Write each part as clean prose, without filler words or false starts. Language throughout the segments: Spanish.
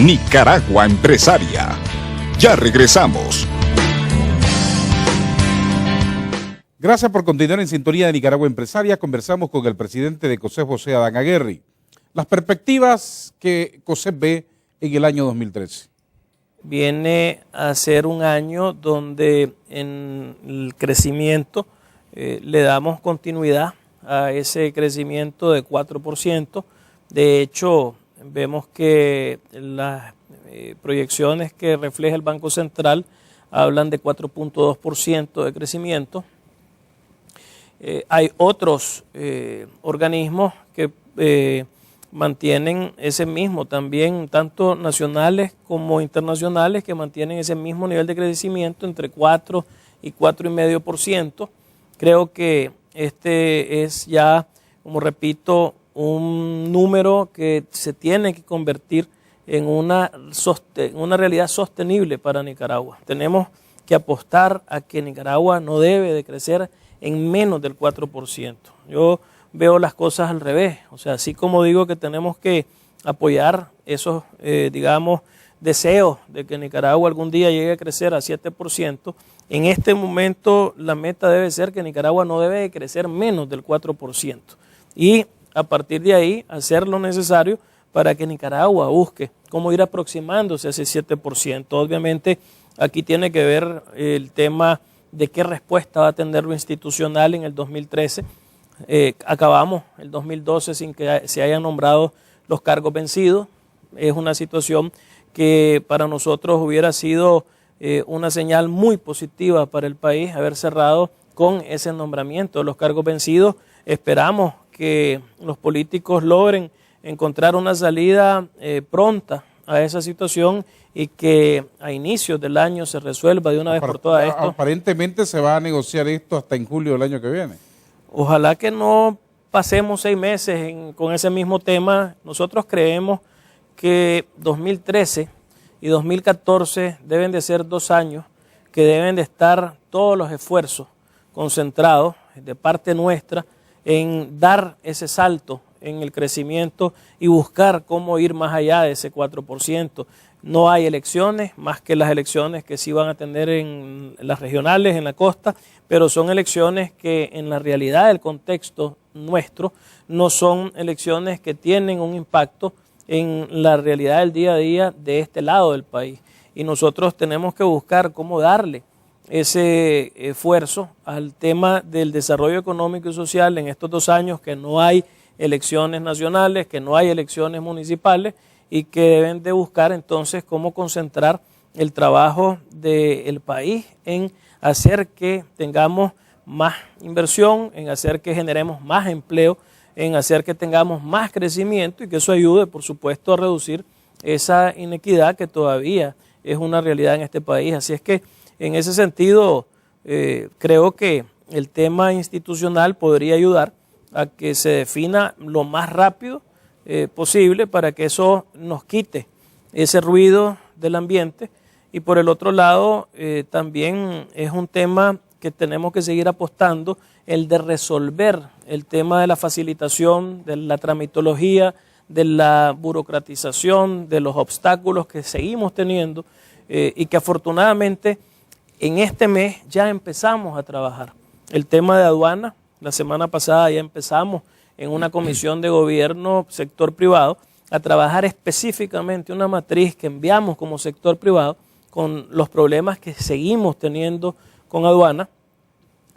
Nicaragua Empresaria. Ya regresamos. Gracias por continuar en sintonía de Nicaragua Empresaria. Conversamos con el presidente de COSEP, José Adán Aguerri. Las perspectivas que COSEP ve en el año 2013. Viene a ser un año donde en el crecimiento le damos continuidad a ese crecimiento de 4%. De hecho, vemos que las proyecciones que refleja el Banco Central hablan de 4.2% de crecimiento. Hay otros organismos que mantienen ese mismo también, tanto nacionales como internacionales, que mantienen ese mismo nivel de crecimiento entre 4 y 4,5%. Creo que este es ya, como repito, un número que se tiene que convertir en una realidad sostenible para Nicaragua. Tenemos que apostar a que Nicaragua no debe de crecer en menos del 4%. Yo veo las cosas al revés, o sea, así como digo que tenemos que apoyar esos, deseos de que Nicaragua algún día llegue a crecer a 7%, en este momento la meta debe ser que Nicaragua no debe de crecer menos del 4%. Y a partir de ahí hacer lo necesario para que Nicaragua busque cómo ir aproximándose a ese 7%. Obviamente aquí tiene que ver el tema de qué respuesta va a tener lo institucional en el 2013. Acabamos el 2012 sin que se hayan nombrado los cargos vencidos. Es una situación que para nosotros hubiera sido una señal muy positiva para el país haber cerrado con ese nombramiento de los cargos vencidos. Esperamos que los políticos logren encontrar una salida pronta a esa situación y que a inicios del año se resuelva de una vez por todas esto. Aparentemente se va a negociar esto hasta en julio del año que viene. Ojalá que no pasemos 6 meses con ese mismo tema. Nosotros creemos que 2013 y 2014 deben de ser 2 años que deben de estar todos los esfuerzos concentrados de parte nuestra en dar ese salto en el crecimiento y buscar cómo ir más allá de ese 4%. No hay elecciones, más que las elecciones que sí van a tener en las regionales, en la costa, pero son elecciones que en la realidad del contexto nuestro no son elecciones que tienen un impacto en la realidad del día a día de este lado del país. Y nosotros tenemos que buscar cómo darle ese esfuerzo al tema del desarrollo económico y social en estos 2 años que no hay elecciones nacionales, que no hay elecciones municipales y que deben de buscar entonces cómo concentrar el trabajo del país en hacer que tengamos más inversión, en hacer que generemos más empleo, en hacer que tengamos más crecimiento y que eso ayude, por supuesto, a reducir esa inequidad que todavía es una realidad en este país. Así es que en ese sentido creo que el tema institucional podría ayudar a que se defina lo más rápido posible para que eso nos quite ese ruido del ambiente. Y por el otro lado, también es un tema que tenemos que seguir apostando, el de resolver el tema de la facilitación, de la tramitología, de la burocratización, de los obstáculos que seguimos teniendo y que afortunadamente en este mes ya empezamos a trabajar. El tema de aduana, la semana pasada ya empezamos en una comisión de gobierno, sector privado, a trabajar específicamente una matriz que enviamos como sector privado con los problemas que seguimos teniendo con aduana.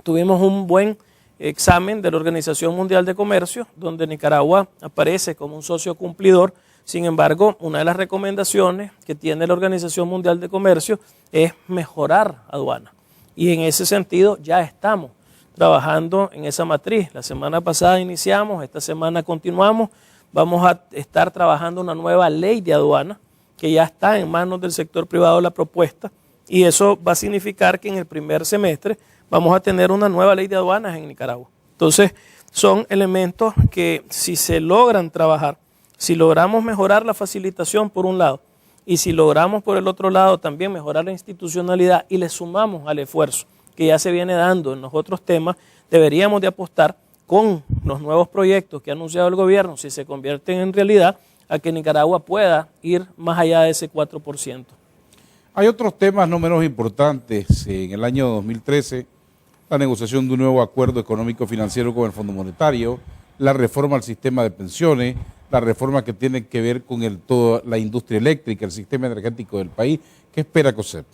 Tuvimos un buen examen de la Organización Mundial de Comercio, donde Nicaragua aparece como un socio cumplidor. Sin embargo, una de las recomendaciones que tiene la Organización Mundial de Comercio es mejorar aduana. Y en ese sentido ya estamos trabajando en esa matriz. La semana pasada iniciamos, esta semana continuamos. Vamos a estar trabajando una nueva ley de aduana que ya está en manos del sector privado la propuesta y eso va a significar que en el primer semestre vamos a tener una nueva ley de aduanas en Nicaragua. Entonces, son elementos que si se logran trabajar, si logramos mejorar la facilitación por un lado y si logramos por el otro lado también mejorar la institucionalidad y le sumamos al esfuerzo que ya se viene dando en los otros temas, deberíamos de apostar con los nuevos proyectos que ha anunciado el gobierno, si se convierten en realidad, a que Nicaragua pueda ir más allá de ese 4%. Hay otros temas no menos importantes. En el año 2013, la negociación de un nuevo acuerdo económico financiero con el Fondo Monetario, la reforma al sistema de pensiones, la reforma que tiene que ver con toda la industria eléctrica, el sistema energético del país. ¿Qué espera COSEP?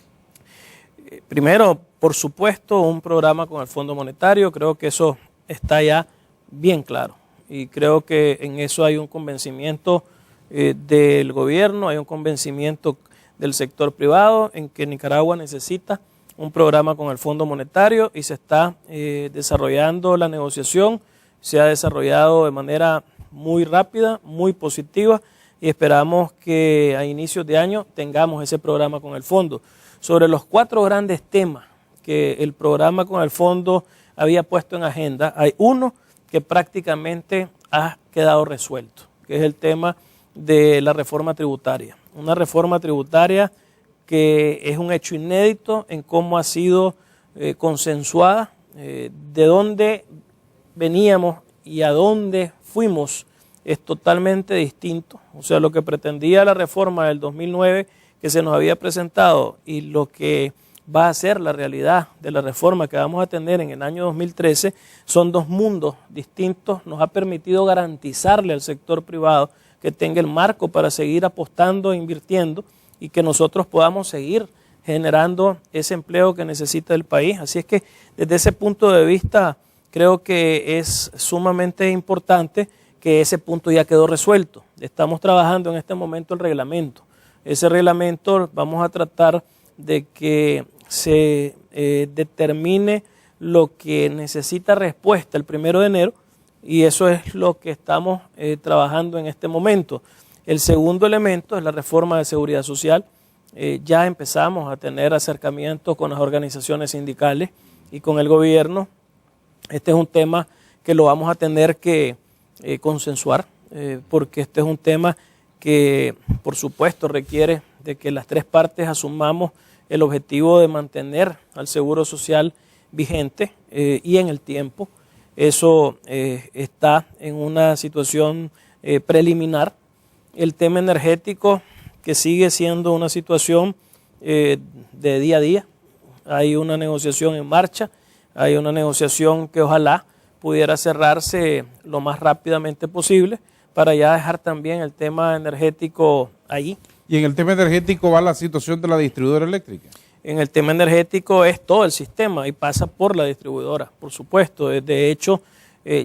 Primero, por supuesto, un programa con el Fondo Monetario. Creo que eso está ya bien claro. Y creo que en eso hay un convencimiento del gobierno, hay un convencimiento del sector privado en que Nicaragua necesita un programa con el Fondo Monetario y se está desarrollando la negociación. Se ha desarrollado de manera muy rápida, muy positiva y esperamos que a inicios de año tengamos ese programa con el fondo. Sobre los 4 grandes temas que el programa con el fondo había puesto en agenda, hay uno que prácticamente ha quedado resuelto, que es el tema de la reforma tributaria. Una reforma tributaria que es un hecho inédito en cómo ha sido consensuada, de dónde veníamos y a dónde fuimos es totalmente distinto. O sea, lo que pretendía la reforma del 2009 que se nos había presentado y lo que va a ser la realidad de la reforma que vamos a tener en el año 2013 son 2 mundos distintos. Nos ha permitido garantizarle al sector privado que tenga el marco para seguir apostando e invirtiendo y que nosotros podamos seguir generando ese empleo que necesita el país. Así es que desde ese punto de vista creo que es sumamente importante que ese punto ya quedó resuelto. Estamos trabajando en este momento el reglamento. Ese reglamento vamos a tratar de que se determine lo que necesita respuesta el 1 de enero y eso es lo que estamos trabajando en este momento. El segundo elemento es la reforma de seguridad social. Ya empezamos a tener acercamientos con las organizaciones sindicales y con el gobierno. Este es un tema que lo vamos a tener que consensuar, porque este es un tema que por supuesto requiere de que las 3 partes asumamos el objetivo de mantener al seguro social vigente y en el tiempo. Eso está en una situación preliminar. El tema energético, que sigue siendo una situación de día a día. Hay una negociación en marcha, hay una negociación que ojalá pudiera cerrarse lo más rápidamente posible para ya dejar también el tema energético allí. ¿Y en el tema energético va la situación de la distribuidora eléctrica? En el tema energético es todo el sistema y pasa por la distribuidora, por supuesto. De hecho,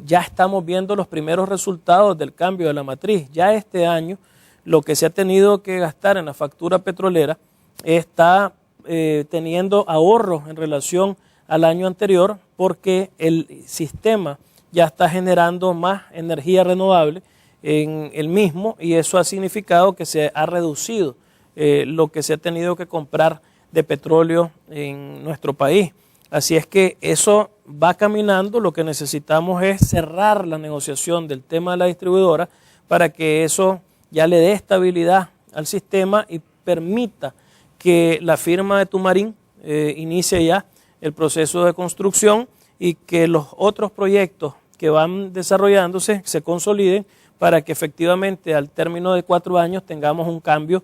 ya estamos viendo los primeros resultados del cambio de la matriz. Ya este año lo que se ha tenido que gastar en la factura petrolera está teniendo ahorros en relación al año anterior porque el sistema ya está generando más energía renovable en el mismo y eso ha significado que se ha reducido lo que se ha tenido que comprar de petróleo en nuestro país. Así es que eso va caminando, lo que necesitamos es cerrar la negociación del tema de la distribuidora para que eso ya le dé estabilidad al sistema y permita que la firma de Tumarín inicie ya el proceso de construcción y que los otros proyectos que van desarrollándose se consoliden para que efectivamente al término de 4 años tengamos un cambio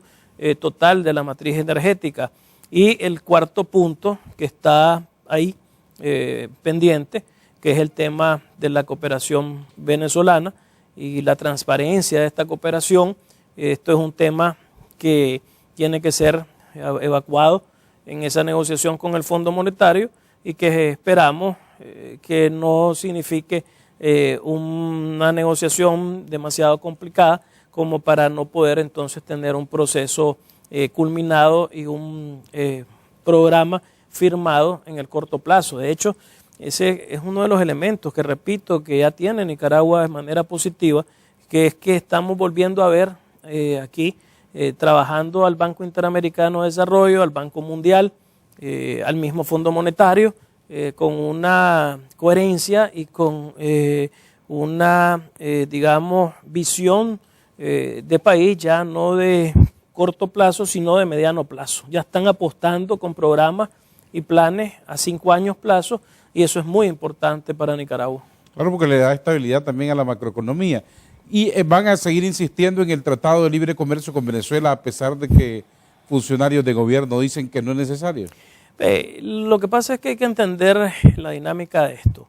total de la matriz energética. Y el cuarto punto que está ahí pendiente, que es el tema de la cooperación venezolana y la transparencia de esta cooperación. Esto es un tema que tiene que ser evacuado en esa negociación con el Fondo Monetario y que esperamos que no signifique una negociación demasiado complicada como para no poder entonces tener un proceso culminado y un programa firmado en el corto plazo. De hecho, ese es uno de los elementos que repito que ya tiene Nicaragua de manera positiva, que es que estamos volviendo a ver aquí trabajando al Banco Interamericano de Desarrollo, al Banco Mundial, al mismo Fondo Monetario, con una coherencia y con una, digamos, visión de país ya no de corto plazo, sino de mediano plazo. Ya están apostando con programas y planes a 5 años plazo y eso es muy importante para Nicaragua. Claro, porque le da estabilidad también a la macroeconomía. y van a seguir insistiendo en el Tratado de Libre Comercio con Venezuela a pesar de que funcionarios de gobierno dicen que no es necesario. Lo que pasa es que hay que entender la dinámica de esto.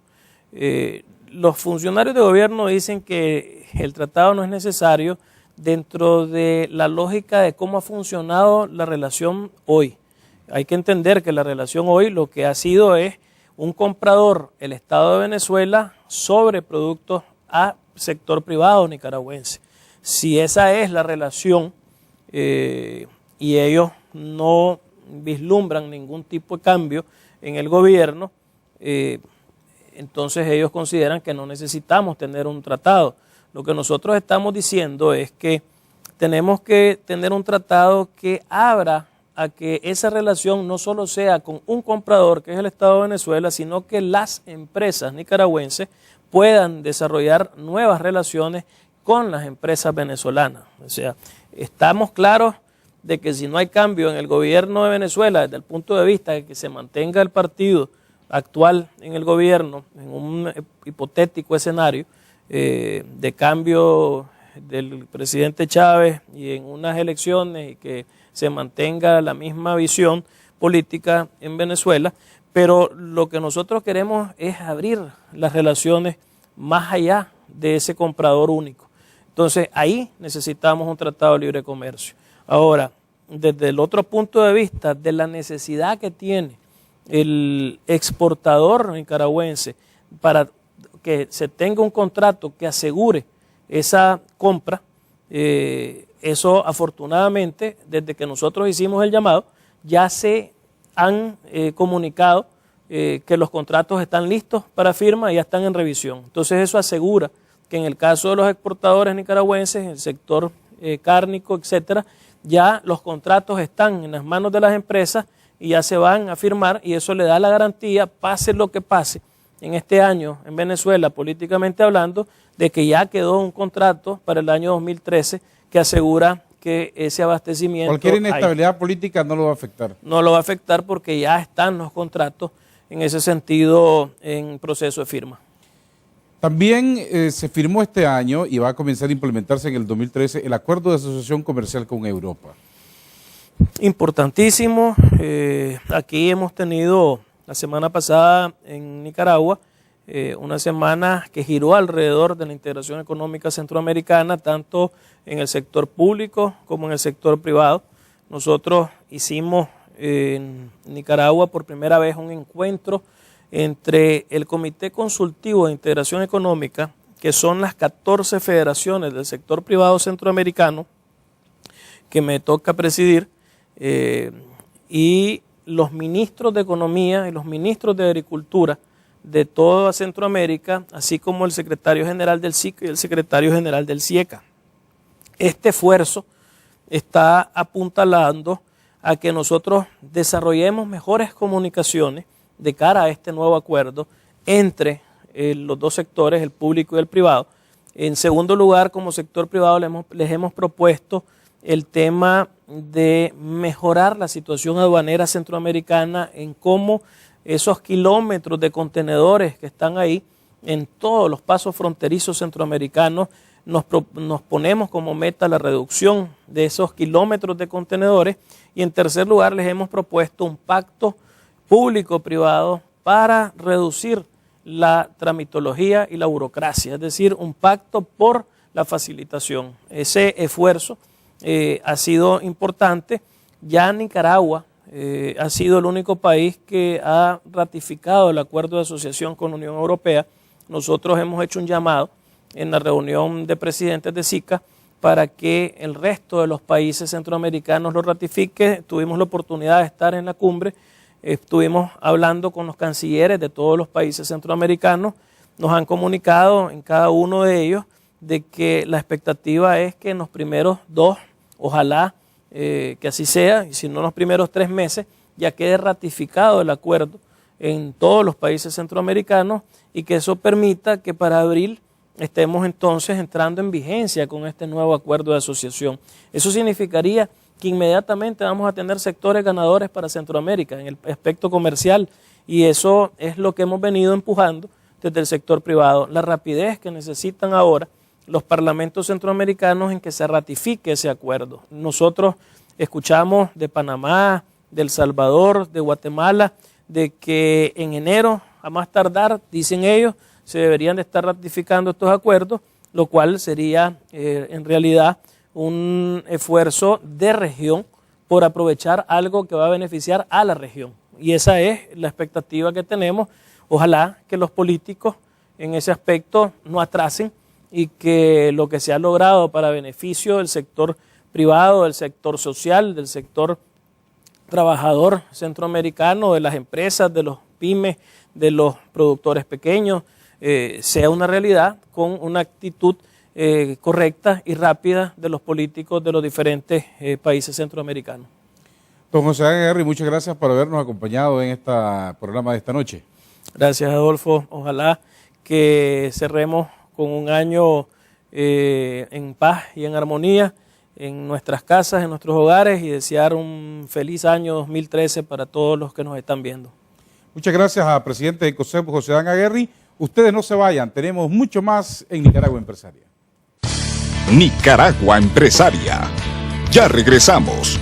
Los funcionarios de gobierno dicen que el tratado no es necesario dentro de la lógica de cómo ha funcionado la relación hoy. Hay que entender que la relación hoy lo que ha sido es un comprador, el Estado de Venezuela, sobre productos a sector privado nicaragüense. Si esa es la relación y ellos no vislumbran ningún tipo de cambio en el gobierno, entonces ellos consideran que no necesitamos tener un tratado. Lo que nosotros estamos diciendo es que tenemos que tener un tratado que abra a que esa relación no solo sea con un comprador, que es el Estado de Venezuela, sino que las empresas nicaragüenses puedan desarrollar nuevas relaciones con las empresas venezolanas. O sea, estamos claros de que si no hay cambio en el gobierno de Venezuela, desde el punto de vista de que se mantenga el partido actual en el gobierno, en un hipotético escenario de cambio del presidente Chávez y en unas elecciones y que se mantenga la misma visión política en Venezuela, pero lo que nosotros queremos es abrir las relaciones más allá de ese comprador único. Entonces ahí necesitamos un tratado de libre comercio. Ahora, desde el otro punto de vista de la necesidad que tiene el exportador nicaragüense para que se tenga un contrato que asegure esa compra, eso afortunadamente desde que nosotros hicimos el llamado ya se han comunicado que los contratos están listos para firma y ya están en revisión. Entonces eso asegura que en el caso de los exportadores nicaragüenses, en el sector cárnico, etcétera, ya los contratos están en las manos de las empresas y ya se van a firmar y eso le da la garantía, pase lo que pase en este año en Venezuela, políticamente hablando, de que ya quedó un contrato para el año 2013 que asegura que ese abastecimiento... Cualquier inestabilidad política no lo va a afectar. No lo va a afectar porque ya están los contratos en ese sentido en proceso de firma. También se firmó este año y va a comenzar a implementarse en el 2013 el acuerdo de asociación comercial con Europa. Importantísimo. Aquí hemos tenido la semana pasada en Nicaragua una semana que giró alrededor de la integración económica centroamericana, tanto en el sector público como en el sector privado. Nosotros hicimos en Nicaragua por primera vez un encuentro entre el Comité Consultivo de Integración Económica, que son las 14 federaciones del sector privado centroamericano, que me toca presidir, y los ministros de Economía y los ministros de Agricultura de toda Centroamérica, así como el secretario general del SIC y el secretario general del CIECA. Este esfuerzo está apuntalando a que nosotros desarrollemos mejores comunicaciones de cara a este nuevo acuerdo entre los dos sectores, el público y el privado. En segundo lugar, como sector privado les hemos propuesto el tema de mejorar la situación aduanera centroamericana en cómo esos kilómetros de contenedores que están ahí en todos los pasos fronterizos centroamericanos, nos ponemos como meta la reducción de esos kilómetros de contenedores. Y en tercer lugar, les hemos propuesto un pacto público-privado para reducir la tramitología y la burocracia, es decir, un pacto por la facilitación. Ese esfuerzo ha sido importante. Ya Nicaragua ha sido el único país que ha ratificado el acuerdo de asociación con la Unión Europea. Nosotros hemos hecho un llamado en la reunión de presidentes de SICA para que el resto de los países centroamericanos lo ratifique. Tuvimos la oportunidad de estar en la cumbre, estuvimos hablando con los cancilleres de todos los países centroamericanos, nos han comunicado en cada uno de ellos de que la expectativa es que en los primeros 2, ojalá que así sea, y si no en los primeros 3 meses, ya quede ratificado el acuerdo en todos los países centroamericanos y que eso permita que para abril estemos entonces entrando en vigencia con este nuevo acuerdo de asociación. Eso significaría que inmediatamente vamos a tener sectores ganadores para Centroamérica en el aspecto comercial y eso es lo que hemos venido empujando desde el sector privado. La rapidez que necesitan ahora los parlamentos centroamericanos en que se ratifique ese acuerdo. Nosotros escuchamos de Panamá, de El Salvador, de Guatemala, de que en enero, a más tardar, dicen ellos, se deberían de estar ratificando estos acuerdos, lo cual sería en realidad un esfuerzo de región por aprovechar algo que va a beneficiar a la región. Y esa es la expectativa que tenemos. Ojalá que los políticos en ese aspecto no atrasen y que lo que se ha logrado para beneficio del sector privado, del sector social, del sector trabajador centroamericano, de las empresas, de los pymes, de los productores pequeños, sea una realidad con una actitud correcta y rápida de los políticos de los diferentes países centroamericanos. Don José Aguirre, muchas gracias por habernos acompañado en este programa de esta noche. Gracias, Adolfo. Ojalá que cerremos con un año en paz y en armonía en nuestras casas, en nuestros hogares, y desear un feliz año 2013 para todos los que nos están viendo. Muchas gracias al presidente de COSEP, José Aguirre. Ustedes no se vayan, tenemos mucho más en Nicaragua Empresaria. Nicaragua Empresaria. Ya regresamos.